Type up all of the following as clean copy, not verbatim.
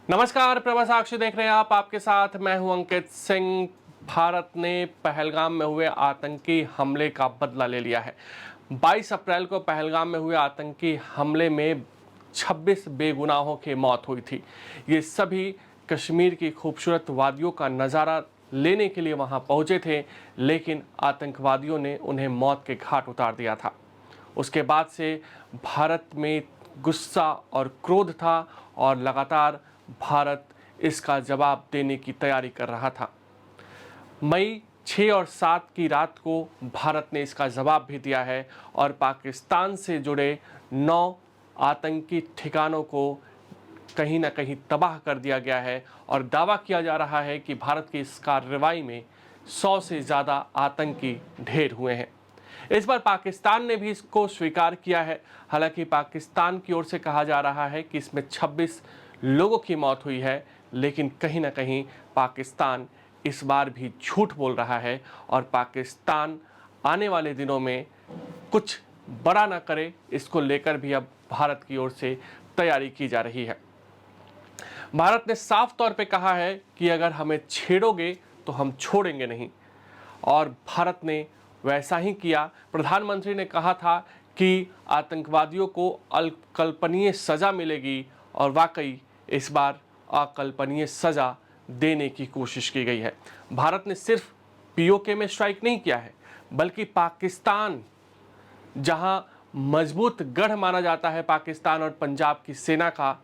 नमस्कार, प्रभा साक्षी देख रहे हैं आप। आपके साथ मैं हूं अंकित सिंह। भारत ने पहलगाम में हुए आतंकी हमले का बदला ले लिया है। 22 अप्रैल को पहलगाम में हुए आतंकी हमले में 26 बेगुनाहों की मौत हुई थी। ये सभी कश्मीर की खूबसूरत वादियों का नज़ारा लेने के लिए वहां पहुंचे थे, लेकिन आतंकवादियों ने उन्हें मौत के घाट उतार दिया था। उसके बाद से भारत में गुस्सा और क्रोध था और लगातार भारत इसका जवाब देने की तैयारी कर रहा था। मई 6 और 7 की रात को भारत ने इसका जवाब भी दिया है और पाकिस्तान से जुड़े 9 आतंकी ठिकानों को कहीं ना कहीं तबाह कर दिया गया है और दावा किया जा रहा है कि भारत की इस कार्रवाई में 100 से ज़्यादा आतंकी ढेर हुए हैं। इस बार पाकिस्तान ने भी इसको स्वीकार किया है। हालांकि पाकिस्तान की ओर से कहा जा रहा है कि इसमें 26 लोगों की मौत हुई है, लेकिन कहीं ना कहीं पाकिस्तान इस बार भी झूठ बोल रहा है और पाकिस्तान आने वाले दिनों में कुछ बड़ा ना करे, इसको लेकर भी अब भारत की ओर से तैयारी की जा रही है। भारत ने साफ तौर पे कहा है कि अगर हमें छेड़ोगे तो हम छोड़ेंगे नहीं, और भारत ने वैसा ही किया। प्रधानमंत्री ने कहा था कि आतंकवादियों को अकल्पनीय सज़ा मिलेगी और वाकई इस बार अकल्पनीय सज़ा देने की कोशिश की गई है। भारत ने सिर्फ पीओके में स्ट्राइक नहीं किया है, बल्कि पाकिस्तान, जहां मजबूत गढ़ माना जाता है पाकिस्तान और पंजाब की सेना का,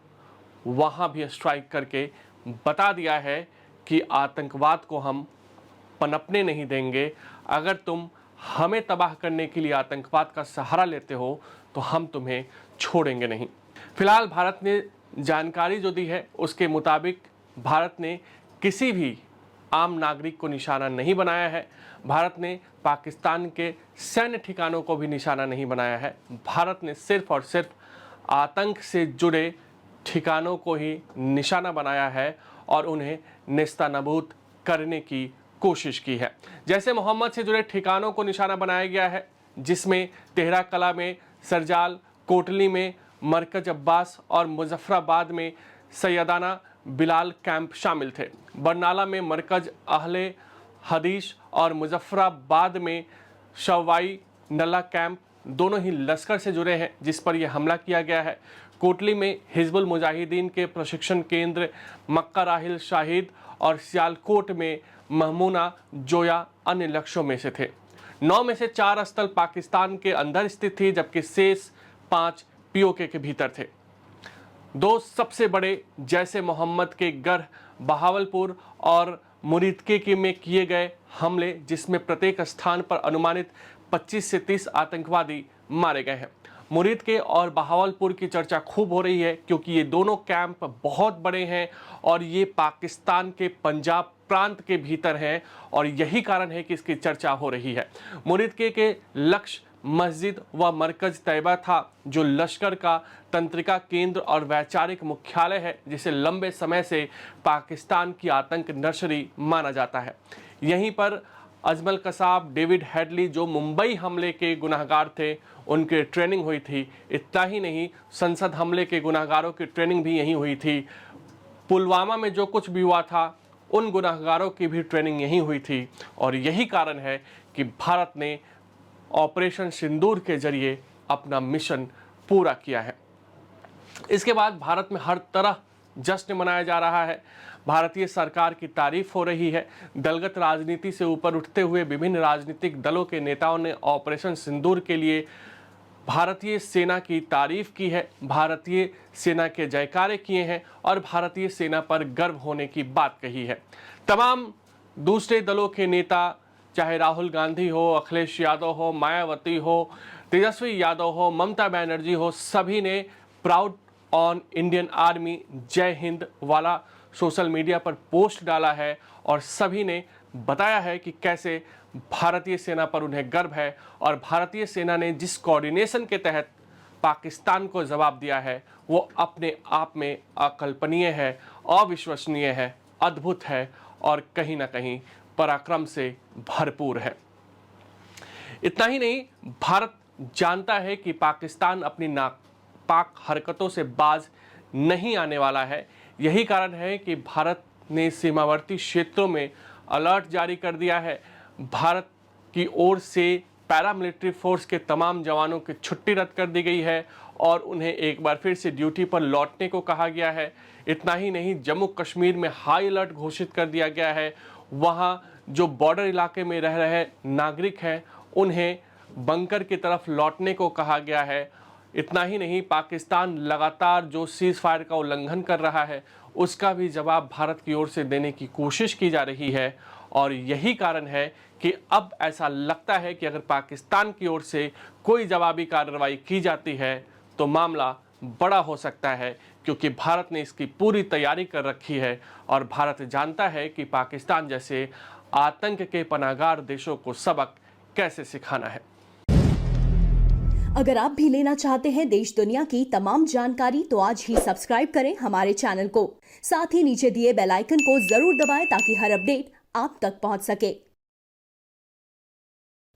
वहां भी स्ट्राइक करके बता दिया है कि आतंकवाद को हम पनपने नहीं देंगे। अगर तुम हमें तबाह करने के लिए आतंकवाद का सहारा लेते हो तो हम तुम्हें छोड़ेंगे नहीं। फिलहाल भारत ने जानकारी जो दी है उसके मुताबिक भारत ने किसी भी आम नागरिक को निशाना नहीं बनाया है। भारत ने पाकिस्तान के सैन्य ठिकानों को भी निशाना नहीं बनाया है। भारत ने सिर्फ और सिर्फ आतंक से जुड़े ठिकानों को ही निशाना बनाया है और उन्हें नेस्तनाबूद करने की कोशिश की है। जैसे मोहम्मद से जुड़े ठिकानों को निशाना बनाया गया है, जिसमें तेहरा कला में सरजाल, कोटली में मरकज अब्बास और मुजफ्फराबाद में सैयदाना बिलाल कैंप शामिल थे। बरनाला में मरकज अहले हदीस और मुजफ्फराबाद में शवाई नल्ला कैंप दोनों ही लश्कर से जुड़े हैं, जिस पर यह हमला किया गया है। कोटली में हिजबुल मुजाहिदीन के प्रशिक्षण केंद्र मक्का राहिल शाहिद और सियालकोट में महमूना जोया अन्य लक्ष्यों में से थे। 9 में से 4 स्थल पाकिस्तान के अंदर स्थित थी, जबकि शेष 5 पीओके के भीतर थे। 2 सबसे बड़े जैसे मोहम्मद के गढ़ बहावलपुर और मुरीदके में किए गए हमले, जिसमें प्रत्येक स्थान पर अनुमानित 25 से 30 आतंकवादी मारे गए हैं। मुरीदके और बहावलपुर की चर्चा खूब हो रही है, क्योंकि ये दोनों कैंप बहुत बड़े हैं और ये पाकिस्तान के पंजाब प्रांत के भीतर हैं, और यही कारण है कि इसकी चर्चा हो रही है। मुरीदके के लक्ष्य मस्जिद व मरकज तैयबा था, जो लश्कर का तंत्रिका केंद्र और वैचारिक मुख्यालय है, जिसे लंबे समय से पाकिस्तान की आतंक नर्सरी माना जाता है। यहीं पर अजमल कसाब, डेविड हेडली, जो मुंबई हमले के गुनहगार थे, उनकी ट्रेनिंग हुई थी। इतना ही नहीं, संसद हमले के गुनहगारों की ट्रेनिंग भी यहीं हुई थी। पुलवामा में जो कुछ भी हुआ था, उन गुनहगारों की भी ट्रेनिंग यहीं हुई थी, और यही कारण है कि भारत ने ऑपरेशन सिंदूर के जरिए अपना मिशन पूरा किया है। इसके बाद भारत में हर तरह जश्न मनाया जा रहा है। भारतीय सरकार की तारीफ हो रही है। दलगत राजनीति से ऊपर उठते हुए विभिन्न राजनीतिक दलों के नेताओं ने ऑपरेशन सिंदूर के लिए भारतीय सेना की तारीफ की है, भारतीय सेना के जयकारे किए हैं और भारतीय सेना पर गर्व होने की बात कही है। तमाम दूसरे दलों के नेता, चाहे राहुल गांधी हो, अखिलेश यादव हो, मायावती हो, तेजस्वी यादव हो, ममता बनर्जी हो, सभी ने प्राउड ऑन इंडियन आर्मी, जय हिंद वाला सोशल मीडिया पर पोस्ट डाला है और सभी ने बताया है कि कैसे भारतीय सेना पर उन्हें गर्व है और भारतीय सेना ने जिस कोऑर्डिनेशन के तहत पाकिस्तान को जवाब दिया है, वो अपने आप में अकल्पनीय है, अविश्वसनीय है, अद्भुत है और कहीं ना कहीं पराक्रम से भरपूर है। इतना ही नहीं, भारत जानता है कि पाकिस्तान अपनी नापाक हरकतों से बाज नहीं आने वाला है। यही कारण है कि भारत ने सीमावर्ती क्षेत्रों में अलर्ट जारी कर दिया है। भारत की ओर से पैरामिलिट्री फोर्स के तमाम जवानों की छुट्टी रद्द कर दी गई है और उन्हें एक बार फिर से ड्यूटी पर लौटने को कहा गया है। इतना ही नहीं, जम्मू कश्मीर में हाई अलर्ट घोषित कर दिया गया है। वहाँ जो बॉर्डर इलाके में रह रहे नागरिक हैं उन्हें बंकर की तरफ लौटने को कहा गया है। इतना ही नहीं, पाकिस्तान लगातार जो सीज फायर का उल्लंघन कर रहा है उसका भी जवाब भारत की ओर से देने की कोशिश की जा रही है। और यही कारण है कि अब ऐसा लगता है कि अगर पाकिस्तान की ओर से कोई जवाबी कार्रवाई की जाती है तो मामला बड़ा हो सकता है, क्योंकि भारत ने इसकी पूरी तैयारी कर रखी है और भारत जानता है कि पाकिस्तान जैसे आतंक के पनाहगार देशों को सबक कैसे सिखाना है। अगर आप भी लेना चाहते हैं देश दुनिया की तमाम जानकारी तो आज ही सब्सक्राइब करें हमारे चैनल को। साथ ही नीचे दिए बेल आइकन को जरूर दबाएं ताकि हर अपडेट आप तक पहुंच सके।